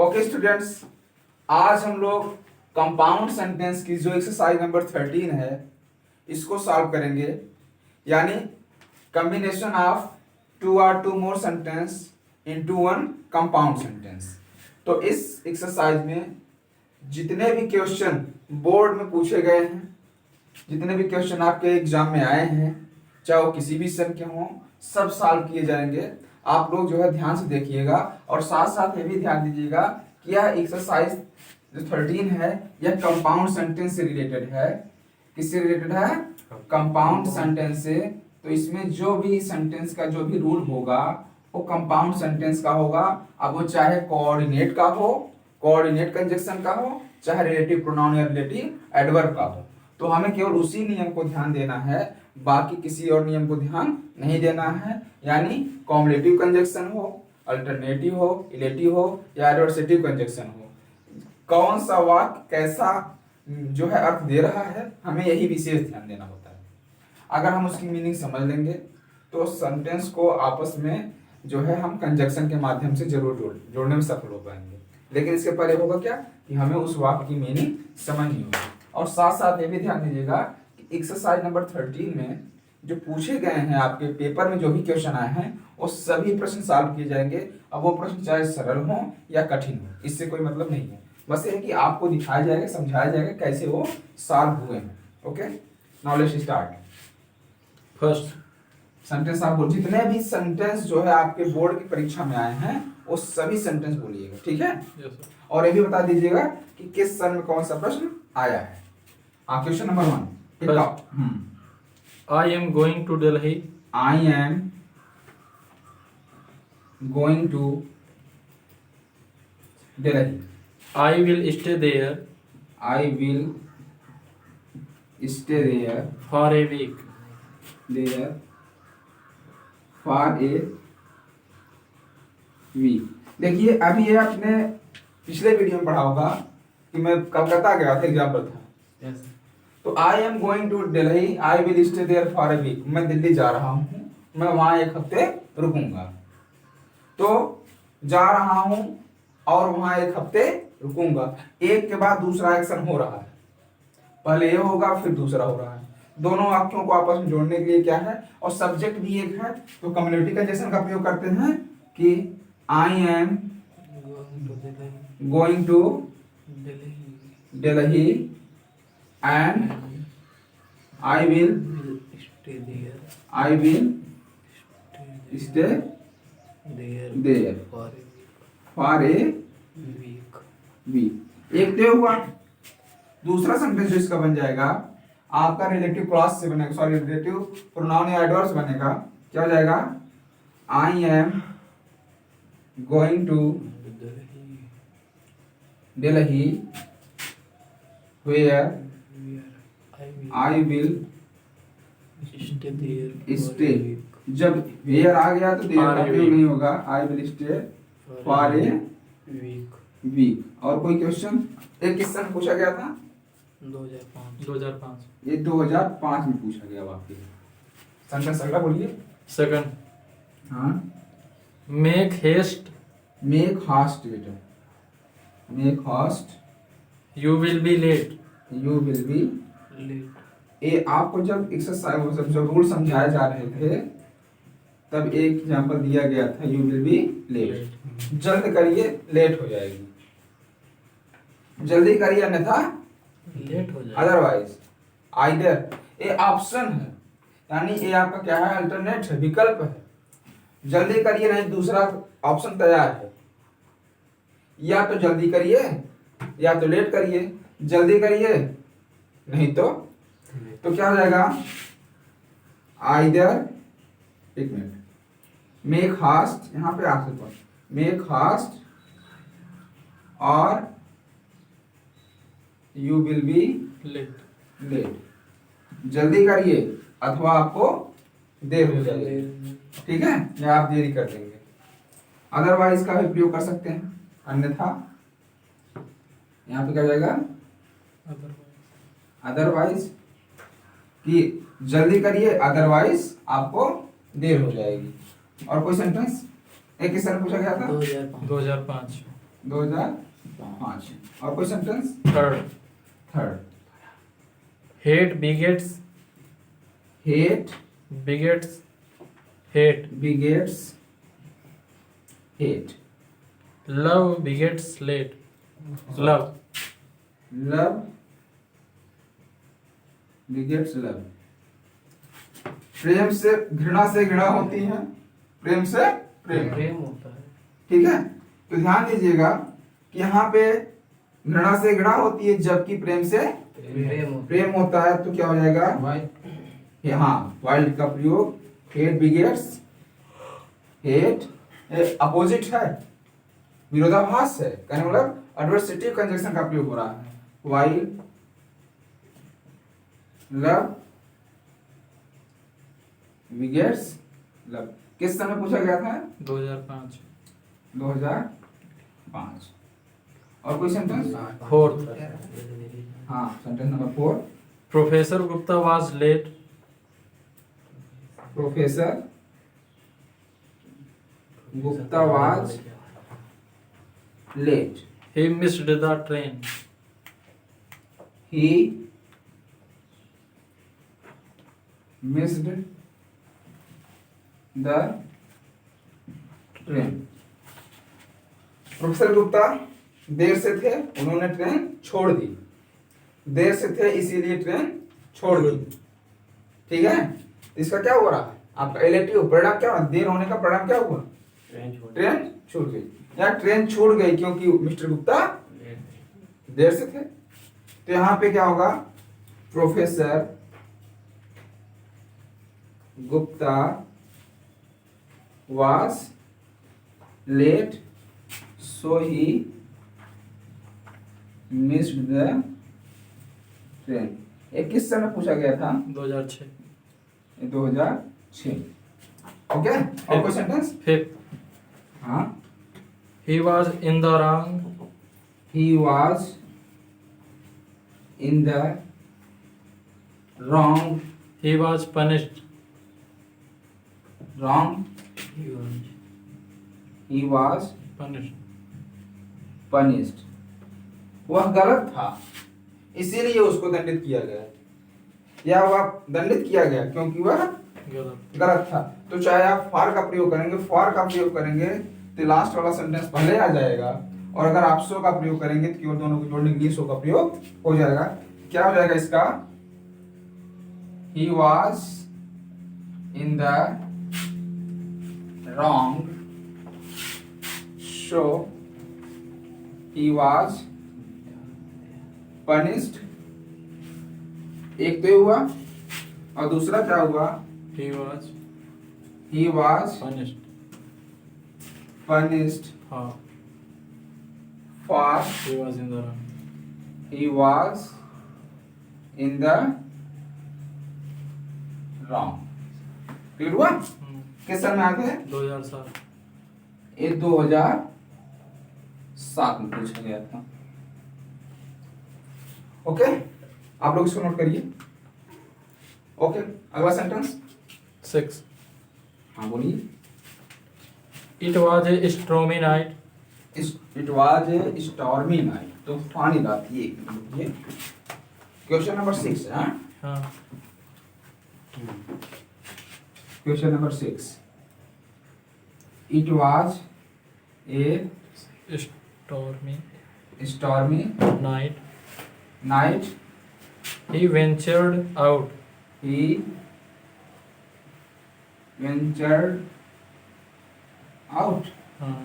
Okay students, आज हम लोग कंपाउंड सेंटेंस की जो एक्सरसाइज नंबर 13 है इसको सॉल्व करेंगे, यानी कॉम्बिनेशन ऑफ टू और two more sentence into one compound sentence. तो इस एक्सरसाइज में जितने भी क्वेश्चन बोर्ड में पूछे गए हैं, जितने भी क्वेश्चन आपके एग्जाम में आए हैं, चाहे वो किसी भी विषय के हों, सब सॉल्व किए जाएंगे। आप लोग जो है ध्यान से देखिएगा और साथ साथ ये भी ध्यान दीजिएगा कि यह एक्सरसाइज जो 13 है यह कंपाउंड सेंटेंस से रिलेटेड है। किससे रिलेटेड है? कंपाउंड सेंटेंस से। तो इसमें जो भी सेंटेंस का जो भी रूल होगा वो कंपाउंड सेंटेंस का होगा। अब वो चाहे कोऑर्डिनेट का हो, कोऑर्डिनेट कंजक्शन का हो, चाहे रिलेटिव प्रोनाउन या रिलेटिव एडवर्ब का हो। तो हमें केवल उसी नियम को ध्यान देना है, बाकी किसी और नियम को ध्यान नहीं देना है। यानी कॉम्बिनेटिव कंजक्शन हो, अल्टरनेटिव हो, इलेटिव हो या एडवर्सेटिव कंजक्शन हो, कौन सा वाक्य कैसा जो है अर्थ दे रहा है, हमें यही विशेष ध्यान देना होता है। अगर हम उसकी मीनिंग समझ लेंगे तो सेंटेंस को आपस में जो है हम कंजक्शन के माध्यम से जरूर जोड़ने में सफल हो पाएंगे। लेकिन इसके पहले होगा क्या कि हमें उस वाक्य की मीनिंग समझनी होगी। और साथ साथ ये भी ध्यान दीजिएगा कि एक्सरसाइज नंबर 13 में जो पूछे गए हैं, आपके पेपर में जो भी क्वेश्चन आए हैं वो सभी प्रश्न सॉल्व किए जाएंगे। अब वो प्रश्न चाहे सरल हो या कठिन हो, इससे कोई मतलब नहीं है। बस ये है कि आपको दिखाया जाएगा, समझाया जाएगा कैसे वो सॉल्व हुए हैं। Okay, now let's start. First sentence आप बोल, जितने भी सेंटेंस जो है आपके बोर्ड की परीक्षा में आए हैं वो सभी सेंटेंस बोलिएगा, ठीक है? Yes sir. और ये भी बता दीजिएगा कि किस सन में कौन सा प्रश्न आया है। Question number 1। I am going to Delhi. I am going to Delhi. I will stay there I will stay there for a week. for a week। देखिए, अभी ये आपने पिछले वीडियो में पढ़ा होगा कि मैं कलकत्ता गया था, एग्जाम्पल था। Yes. तो I am going to Delhi, I will stay there for a week. मैं दिल्ली जा रहा हूँ, मैं वहां एक हफ्ते रुकूंगा। तो जा रहा हूं और वहां एक हफ्ते रुकूंगा, एक के बाद दूसरा एक्शन हो रहा है। पहले ये होगा फिर दूसरा हो रहा है। दोनों वाक्यों को आपस में जोड़ने के लिए क्या है, और सब्जेक्ट भी एक है, तो कम्युनिटी कंजक्शन का प्रयोग करते हैं कि I am going to Delhi and I will stay there. stay there for a week। एक तो हुआ। दूसरा सेंटेंस जो इसका बन जाएगा आपका रिलेटिव क्लॉज से बनेगा, सॉरी रिलेटिव प्रोनाउन या एडवर्ब्स बनेगा। क्या हो जाएगा? I am going to Delhi where I will stay। जब वेयर आ गया तो देर का प्रयोग नहीं होगा। I will stay for a week। और कोई क्वेश्चन? एक क्वेश्चन पूछा गया था 2005। ये 2005 में पूछा गया वाक्य। सेंटेंस अगला बोलिए। सेकंड, हाँ, मेक हेस्ट, मेक हास्ट बेटा, make haste, you will be late. You will be late. ये आपको जब एक्सरसाइज जब रूल समझाए जा रहे थे तब एक एग्जांपल दिया गया था, यू विल बी लेट। जल्द करिए लेट हो जाएगी, जल्दी करिए अन्यथा लेट हो जाए। अदरवाइज। आइदर ये ऑप्शन है, यानी ये आपका क्या है? अल्टरनेट है, विकल्प है। जल्दी करिए नहीं दूसरा ऑप्शन तैयार है, या तो जल्दी करिए या तो लेट करिए। जल्दी करिए नहीं तो क्या हो जाएगा? आइदर, एक मिनट, मेक हास्ट, यहाँ पे आप मेक हास्ट और यू विल बी लेट। जल्दी करिए अथवा आपको देर हो जाएगी, ठीक है, या आप देरी कर देंगे। अदरवाइज का भी प्रयोग कर सकते हैं, अन्यथा यहाँ पे क्या हो जाएगा? अदरवाइज कि जल्दी करिए, अदरवाइज आपको देर हो जाएगी। और कोई सेंटेंस? एक क्वेश्चन पूछा गया था 2005। 2005। और कोई sentence? Third third, hate begets hate hate begets hate, love begets late love love begets love, प्रेम से घृणा होती है, प्रेम से प्रेम। प्रेम होता है। ठीक है, तो ध्यान दीजिएगा कि यहाँ पे घृणा से घृणा होती है जबकि प्रेम से प्रेम होता है, तो क्या हो जाएगा? हाँ, वाइल्ड का प्रयोग, हेट बिगेट्स हेट, अपोजिट है, विरोधाभास है, कहने मतलब एडवर्सेटिव कंजंक्शन का प्रयोग हो रहा है। वाइल लव बिगेट्स लव, किस समय पूछा गया था? 2005। 2005। और कोई सेंटेंस? फोर्थ हाँ, sentence number 4, professor Gupta was late professor Gupta was late, he missed the train he missed the train। Professor Gupta देर से थे, उन्होंने ट्रेन छोड़ दी, देर से थे इसीलिए ट्रेन छोड़ दी। ठीक है, इसका क्या हो रहा है? आपका एलेटिव परिणाम क्या हुआ? देर होने का परिणाम क्या हुआ? ट्रेन छूट गई, या ट्रेन छूट गई क्योंकि मिस्टर गुप्ता देर से थे। तो यहां पे क्या होगा? Professor Gupta was late so he missed the train। ये किस समय पूछा गया था? 2006। 2006। ओके, और कोई सेंटेंस? फिफ्थ हाँ, he was in the wrong he was in the wrong, he was punished wrong, he was punished punished, वह गलत था इसीलिए उसको दंडित किया गया, या वह दंडित किया गया क्योंकि वह गलत था। तो चाहे आप फॉर का प्रयोग करेंगे, तो लास्ट वाला सेंटेंस पहले आ जाएगा, और अगर आप सो का प्रयोग करेंगे तो केवल दोनों को जोड़ने के लिए सो का प्रयोग हो जाएगा। क्या हो जाएगा इसका? he was in the wrong so he was punished, एक तो ये हुआ, और दूसरा क्या हुआ? ही वाज punished हाँ for he was in the wrong he was in the wrong। Clear हुआ? किस साल में आते हैं? 2007। ये 2007 में पूछा गया था। ओके, आप लोग इसको नोट करिए। ओके, अगला सेंटेंस। 6 हाँ बोलिए। It was a stormy night it was a stormy night, तूफानी रात। ये क्वेश्चन नंबर 6 है। हाँ question number 6, it was a stormy stormy night night, he ventured out he ventured out। हाँ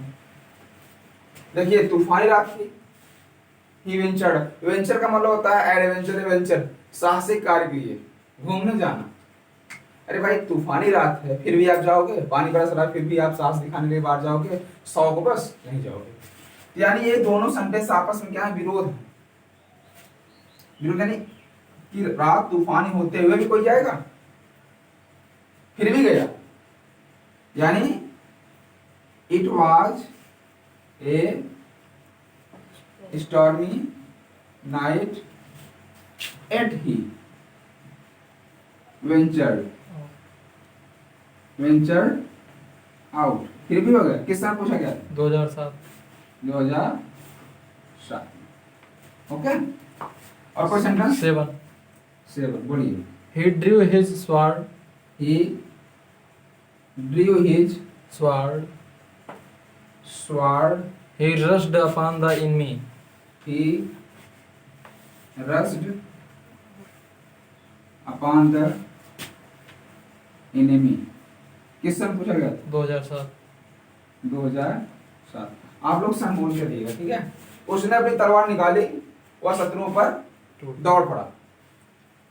देखिए, तूफानी रात थी, ही वेंचर्ड, वेंचर का मतलब होता है एडवेंचर, साहसिक कार्य के लिए घूमने जाना। अरे भाई, तूफानी रात है फिर भी आप जाओगे? पानी बरस रहा है फिर भी आप साहस दिखाने के लिए बाहर जाओगे? 100 को बस नहीं जाओगे। यानी ये दोनों सेंटेंस आपस में क्या है? विरोध है। विरोध यानी कि रात तूफानी होते हुए भी कोई जाएगा? फिर भी गया। यानी it was a stormy night yet he ventured out, फिर भी हो गया। किस साल पूछा गया? 2007। 2007। ओके, और कोई सेंटेंस? 7. 7 बोलिए। He drew his sword. He drew his Sword. sword. He rushed upon the enemy. He rushed upon the enemy। किस सन पूछा गया? 2007. 2007। आप लोग सन बोल के दिएगा, ठीक है। उसने अपनी तलवार निकाली, वह शत्रुओं पर दौड़ पड़ा,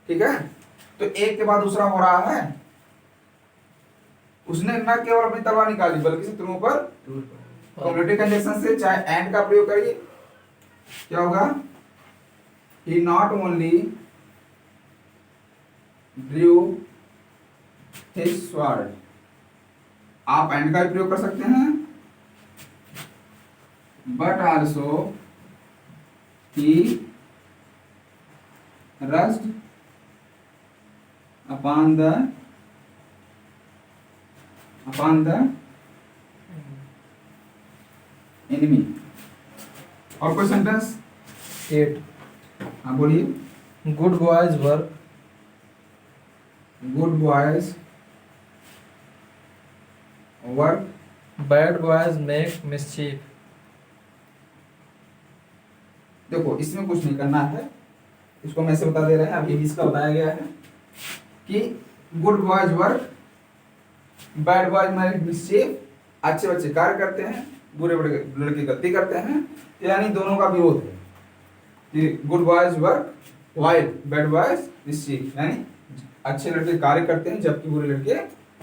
ठीक है। तो एक के बाद दूसरा हो रहा है। उसने न केवल अपनी तलवार निकाली बल्कि शत्रुओं पर कॉम्बिनेटिव कंजंक्शन से चाहे एंड का प्रयोग करिए, क्या होगा? He not only drew his sword. आप एंड का भी प्रयोग कर सकते हैं, but also he rushed upon the enemy। और कोई सेंटेंस? 8. हाँ बोलिए। Good boys work. Good boys work. Bad boys make mischief. देखो इसमें कुछ नहीं करना है, इसको मैं से बता दे रहे हैं, अभी इसका बताया गया है कि good boys work, bad boys make mischief. अच्छे बच्चे कार्य करते हैं, बुरे बड़े लड़के गलती करते हैं, यानी दोनों का विरोध है कि good boys work while bad boys mischief, यानी अच्छे लड़के कार्य करते हैं जबकि बुरे लड़के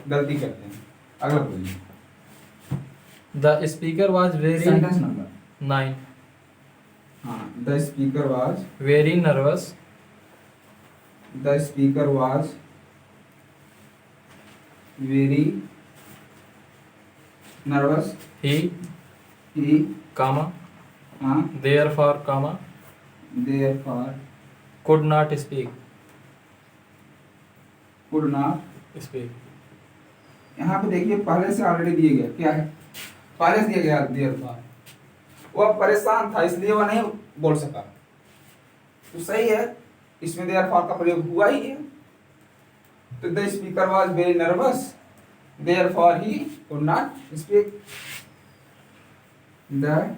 गलती करते हैं। अगला बोलिए। The speaker was very sentence number 9. हाँ, the speaker was Very nervous. The speaker was very nervous। He, He comma, हाँ, therefore, comma, therefore could not speak. could not Speak. यहाँ पे देखिए पहले से ऑलरेडी दिए गया, क्या है? पहले से दिया गया therefore। वह परेशान था इसलिए वह नहीं बोल सका, तो सही है, इसमें therefore का प्रयोग हुआ ही है। तो the speaker was very nervous, therefore he could not speak। The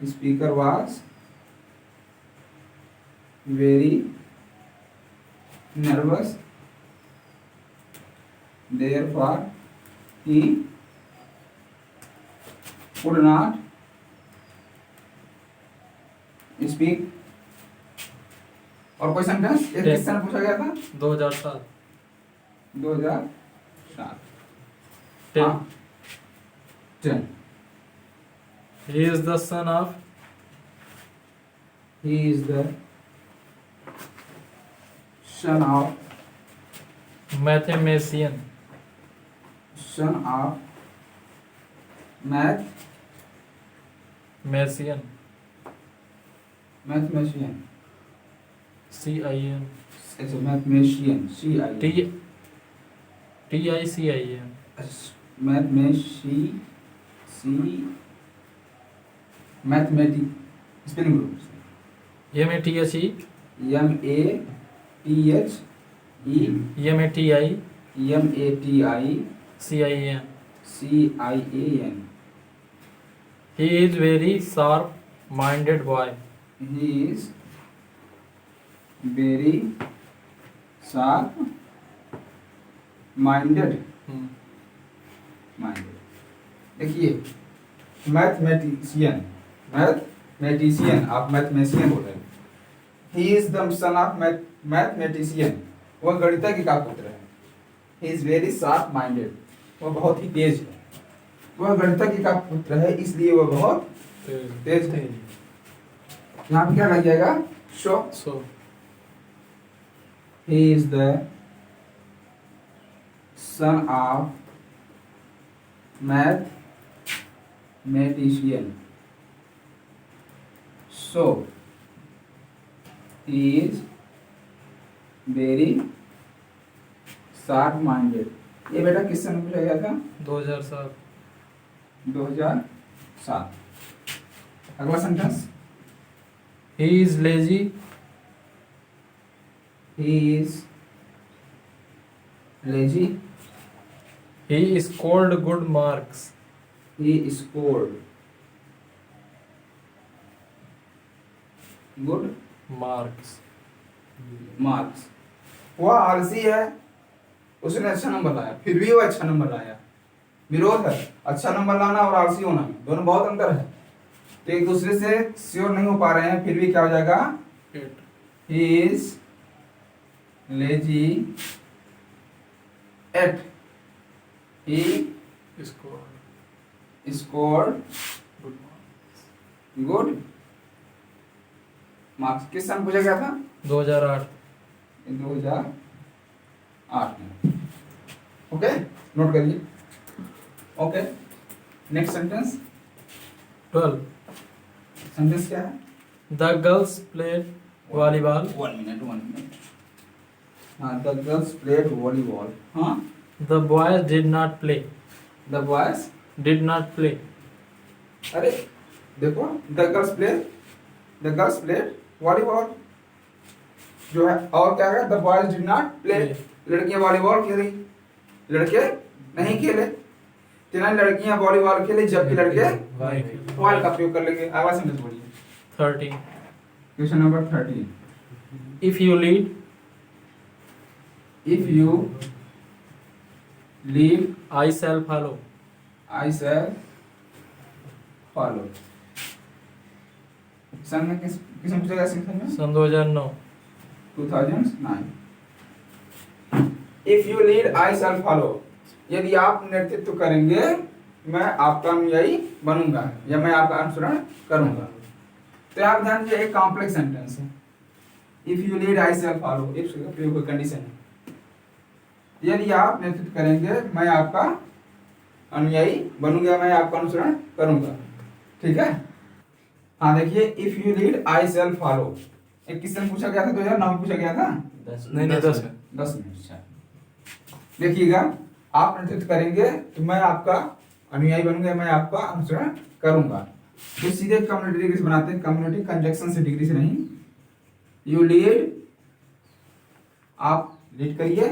speaker was very nervous, therefore he could not speak। और कोई सेंटेंस? एक क्वेश्चन पूछा गया था 2007. 2007। 10. हाँ, 10। He is the son of He is the son of mathematician. math Mathematician. mathematician। CIN. अच्छा, mathematician CIN। TICIN. Mathematic spelling group MATHE. MATHE MATI. MATI CIN. CIAN। He is very sharp-minded boy. He is very sharp minded। देखिए mathematician आप mathematician बोल रहे हैं। He is the son of mathematician, वह गणितज्ञ का पुत्र है। He is very sharp minded, वह बहुत ही तेज है। वह गणितज्ञ का पुत्र है इसलिए वह बहुत तेज है। यहाँ पे क्या लग जाएगा? So he is the son of mathematician, so he is very sharp minded। ये बेटा किस सन में पूछा गया था? 2007. 2007। अगला sentence, He is lazy. He is lazy, He scored good marks. He scored good Marks. Marks. वह आलसी है, उसने अच्छा नंबर लाया, फिर भी वो अच्छा नंबर लाया। विरोध है, अच्छा नंबर लाना और आलसी होना में दोनों बहुत अंतर है। तो एक दूसरे से श्योर नहीं हो पा रहे हैं, फिर भी क्या हो जाएगा, It. He is lazy yet he Scored scored good marks. Good marks. किस सन पूछा गया था, 2008. 2008 में। ओके, नोट करिए। Okay, next sentence, 12. सेंटेंस क्या है, The girls played volleyball. 1 minute. हाँ, द गर्ल्स प्लेड वॉलीबॉल। हाँ, The boys did not play. The boys, Did not play. अरे देखो, द गर्ल्स प्लेड वॉलीबॉल जो है, और क्या है, the boys did not play, लड़कियां वॉलीबॉल खेली, लड़के नहीं खेले। तीनों लड़कियां वॉलीबॉल खेली जबकि लड़के बॉल का प्रयोग कर लेंगे। अगला सेंटेंस बोलिए। 13. Question number 13, If you lead, if you leave I shall follow. I shall follow. सन में किस में पूछा गया, सेक्शन में सन 2009. 2009। If you lead I shall follow, यदि आप नेतृत्व करेंगे मैं आपका अनुयायी बनूंगा या मैं आपका अनुसरण करूंगा। तो यहाँ पे ध्यान दीजिए, एक कॉम्प्लेक्स सेंटेंस है। If you lead I shall follow, if का प्रयोग कंडीशन है, यदि आप नेतृत्व करेंगे मैं आपका अनुयायी बनूंगा, मैं आपका अनुसरण करूंगा। ठीक है, हाँ देखिए, if you lead I shall follow, एक किस में पूछा गया था, 2009 में पूछा गया था। नहीं 10 में. 10 मिनट। देखिएगा, आप नेतृत्व करेंगे तो मैं आपका अनुयायी बनूंगा, मैं आपका अनुसरण करूंगा। तो सीधे कम्युनिटी डिग्री से बनाते हैं, कम्युनिटी कंजक्शन से, डिग्री से नहीं। यू लीड, आप लीड करिए,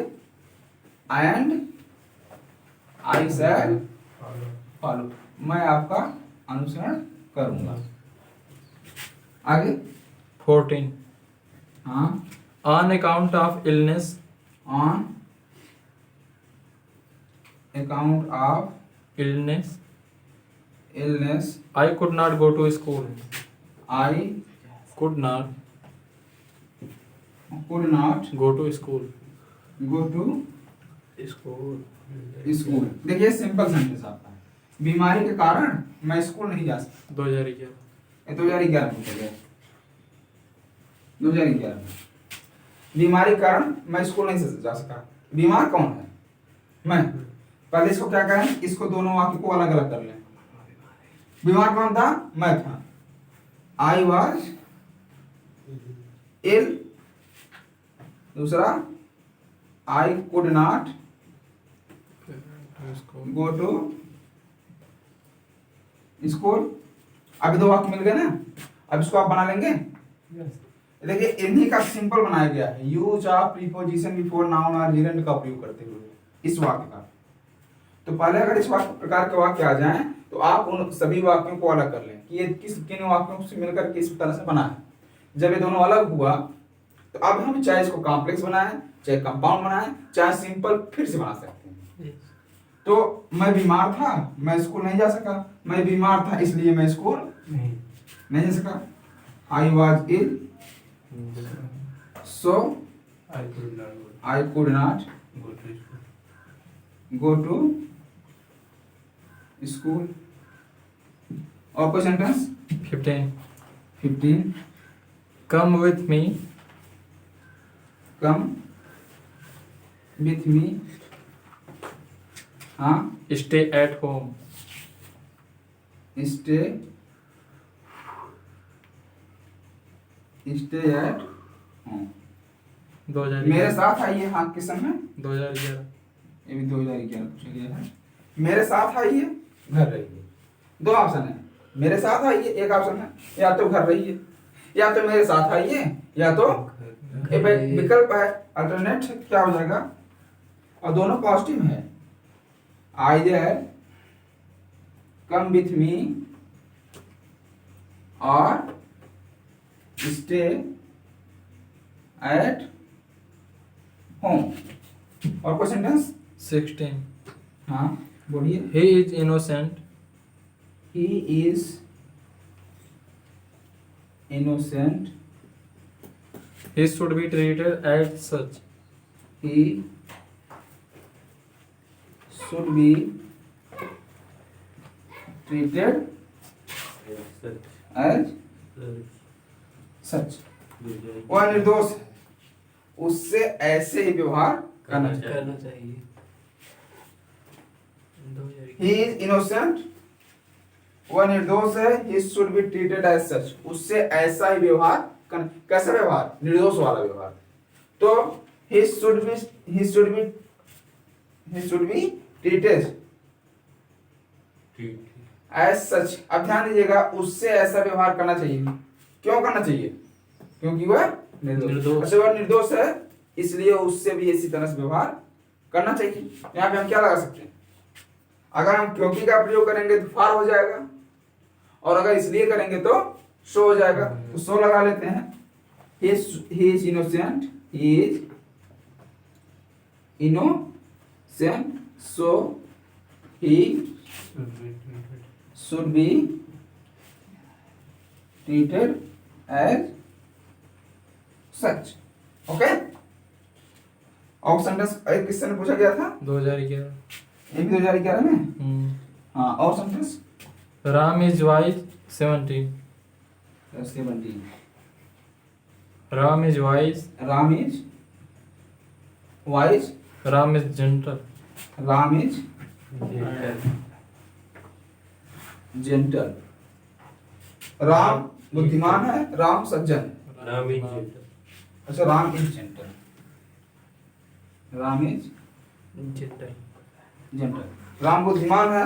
एंड आई शैल फॉलो, मैं आपका अनुसरण करूंगा। आगे 14. हाँ, On account of illness, on account of illness, illness I could not go to school. I Could not could not go to school. Go to School. School. देखिए, simple sentence आपका है, बीमारी के कारण मैं स्कूल नहीं जा सकता। 2011. 2011 में पूछा गया, 2011 में बीमारी के कारण मैं स्कूल नहीं जा सका। बीमार कौन है, मैं। पहले इसको क्या करें, इसको दोनों वाक्य को अलग अलग कर लें। बीमार कौन था, मैं था, आई वॉज इल। दूसरा, I could not go to school. अभी दो वाक्य मिल गए ना, अब इसको आप बना लेंगे। देखिए, इन्हीं का सिंपल बनाया गया है, use of preposition before noun और जेरेंड का प्रयोग करते हुए इस वाक्य का। तो पहले अगर इस वाक्य प्रकार के वाक्य आ जाएं तो आप उन सभी वाक्यों को अलग कर लें कि ये किन वाक्यों से मिलकर किस तरह से बना है। जब ये दोनों अलग हुआ तो अब हम चाहे इसको कॉम्प्लेक्स बनाएं, चाहे कंपाउंड बनाएं, चाहे सिंपल फिर से बना सकते हैं। तो मैं बीमार था, मैं स्कूल नहीं जा सका। मैं बीमार था इसलिए मैं स्कूल नहीं जा सका। I was ill, so I could not go to school. और कोई sentence 15 Come with me. Come with me, हाँ, Stay at home. Stay at home. 2011. मेरे साथ आइए, हाँ किस समय, 2011. ये भी 2011 पूछा गया है। मेरे साथ आइए, घर रहिए। दो ऑप्शन है, मेरे साथ आइए एक ऑप्शन है, या तो घर रहिए, या तो मेरे साथ आइए, या तो विकल्प है अल्टरनेट क्या हो जाएगा, और दोनों पॉजिटिव है। आइदर कम विथ मी और स्टे एट होम। और कोई सेंटेंस? 16. हाँ बोलिए। He is innocent. He is innocent. He should be treated as such. He should be treated as सच। वह निर्दोष है, उससे ऐसे ही व्यवहार करना चाहिए। He is innocent, वह निर्दोष है। He should be treated as such, उससे ऐसा ही व्यवहार करना। कैसा व्यवहार? निर्दोष वाला व्यवहार। तो he should be treated as such। अब ध्यान दीजिएगा, उससे ऐसा व्यवहार करना चाहिए। क्यों करना चाहिए? क्योंकि वह निर्दोष। अच्छा, वह निर्दोष है इसलिए उससे भी इसी तरह से व्यवहार करना चाहिए। यहाँ पे हम क्या लगा सकते हैं? अगर हम क्योंकि का प्रयोग करेंगे तो फार हो जाएगा, और अगर इसलिए करेंगे तो सो हो जाएगा। तो सो लगा लेते हैं। he is innocent, he is innocent, so he should be treated as such। Okay. और सेंटेंस एक किससे ने पूछा गया था? 2011. ये भी 2011 में। हाँ, और sentence? Ram is wise. 17. 17। Ram is wise. Ram is wise. Ram is gentle. Ram is gentle। Ram बुद्धिमान है, राम सज्जन है। Ram is gentle. अच्छा, Ram is gentle, Ram is Gentle. Gentle. Ram बुद्धिमान है,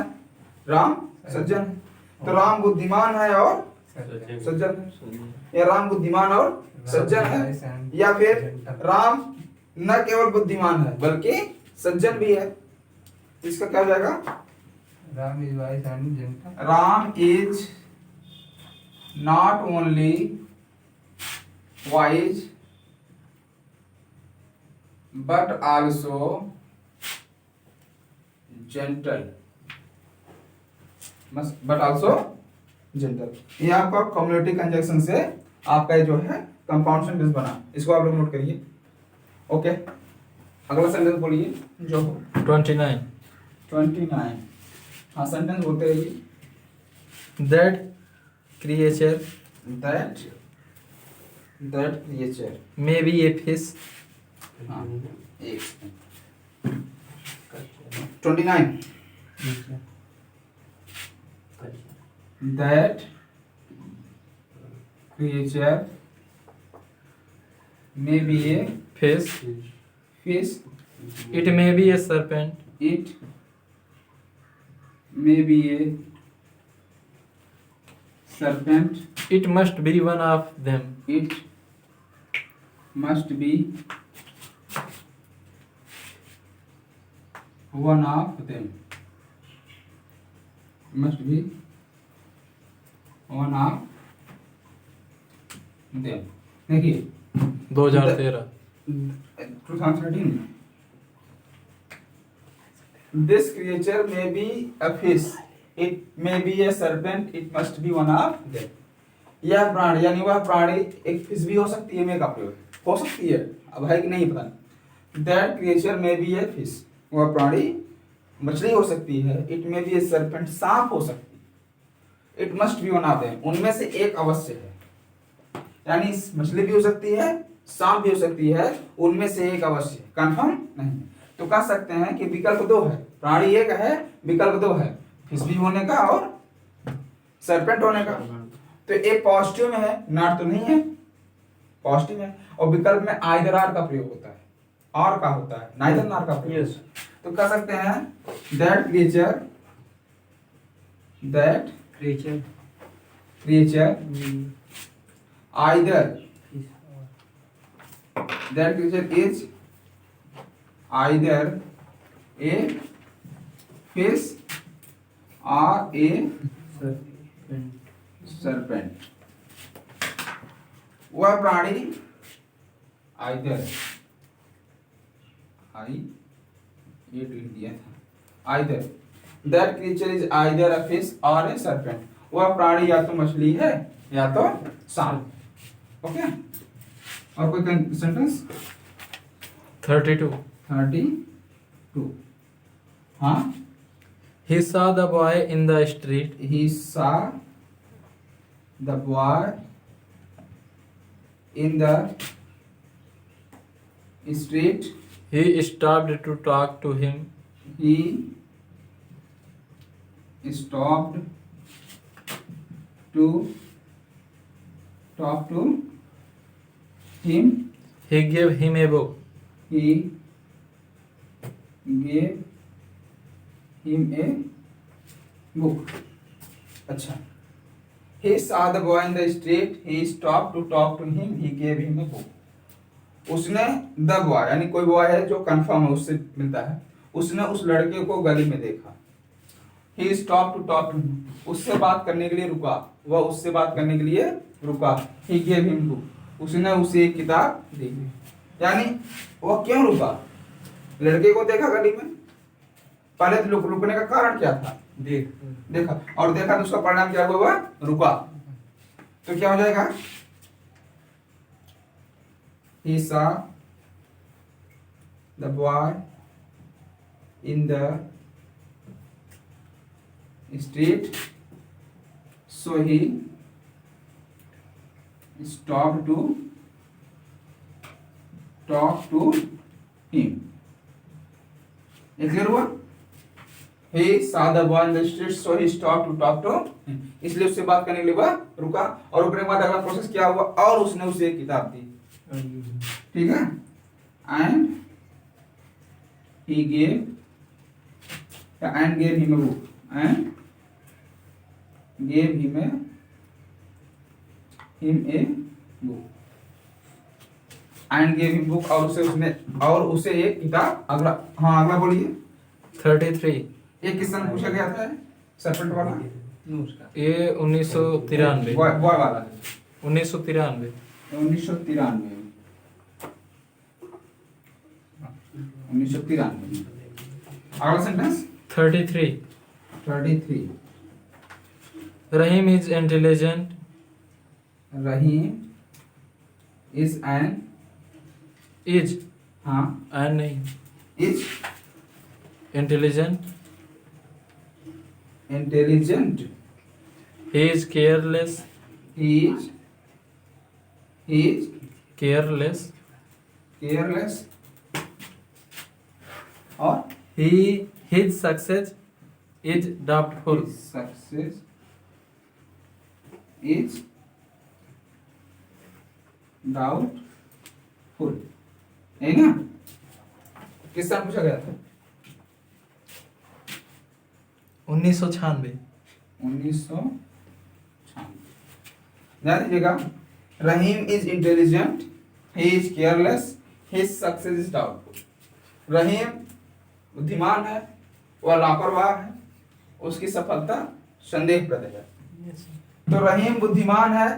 राम सज्जन है। तो राम बुद्धिमान है और सज्जन है, या राम बुद्धिमान और सज्जन है, या फिर राम न केवल बुद्धिमान है बल्कि सज्जन भी है। इसका क्या हो जाएगा? Ram is wise and gentle. Ram is not only wise but also gentle, but also gentle। ये आपका कम्युनिटी कंजक्शन से आपका जो है कंपाउंड सेंटेंस बना, इसको आप लोग नोट करिए। ओके, अगला सेंटेंस बोलिए जो 29. 29। हाँ, सेंटेंस बोलते रहिए। That creature that creature may be a fish. हाँ, एक 29। that creature may be a Fish. fish, It may be a serpent. it may be a serpent, It must be one of them. it must be one of them, must be one of them। देखिए 2013. 2013। This creature may be a fish, it may be a serpent, it must be one of them। यह प्राणी यानी वह प्राणी एक fish भी हो सकती है, में का प्रयोग हो सकती है, अब है कि नहीं पता। That creature may be a fish, वह प्राणी मछली हो सकती है। It may be a serpent, सांप हो सकती है। It must be one of them, उनमें से एक अवश्य है। यानी मछली भी हो सकती है, सांप भी हो सकती है, उनमें से एक अवश्य है। कंफर्म नहीं, तो कह सकते हैं कि विकल्प दो है, प्राणी एक है, विकल्प दो है, फिश भी होने का और सरपेंट होने का। तो एक पॉजिटिव में है, नॉट तो नहीं है, पॉजिटिव है। और विकल्प में आइदर आर का प्रयोग होता है, और का होता है, नाइदर नॉर का प्रयोग। तो कह सकते हैं that creature creature will either fish or that creature is either a fish or a serpent. serpent. वह प्राणी either ये लिख दिया था either that creature is either a fish or a serpent. वह प्राणी या तो मछली है या तो सांप. ओके और कोई सेंटेंस 32. 32. हाँ He saw the boy in the street. he saw the boy in the street. He stopped to talk to him. He stopped to talk to him. He gave him a book. He gave him a book. अच्छा. He saw the boy in the street. He stopped to talk to him. He gave him a book. उसने the boy यानी कोई boy है जो confirm है उससे मिलता है. उसने उस लड़के को गली में देखा. He stopped to talk to him. उससे बात करने के लिए रुका. वह उससे बात करने के लिए रुका. He gave him book. उसने उसे एक किताब दी. यानी वह क्यों रुका? लड़के को देखा गली में. पहले तो रुकने का कारण क्या था? देखा और देखा तो उसका परिणाम क्या हुआ? वह रुका. तो क्या हो जाएगा? He saw the boy in the street, so he stopped to talk to him. ये क्लियर हुआ? He saw the boy in the street, so he stopped to talk to him. इसलिए उससे बात करने के लिए वह रुका और रुकने के बाद अगला प्रोसेस क्या हुआ? और उसने उसे एक किताब दी. ठीक है. And he gave him a book. And gave him a book. And gave him book और उसे एक किताब. अगला बोलिए. 33. ये किस सन पूछा गया था? सरपेंट वाला. ये 1993. बॉय वाला 1993. 1993. अगला sentence 33. 33. Rahim is intelligent. Rahim is an Is. हाँ And नहीं. is Intelligent. intelligent. He is careless. He is Careless. careless. और His success is doubtful. his success is doubtful. है ना? किस सन पूछा गया था? 1996. 1996. ध्यान दीजिएगा. Rahim is intelligent. He is careless. His success is doubtful. Rahim बुद्धिमान है, वह लापरवाह है, उसकी सफलता संदेहप्रद है. तो रहीम बुद्धिमान है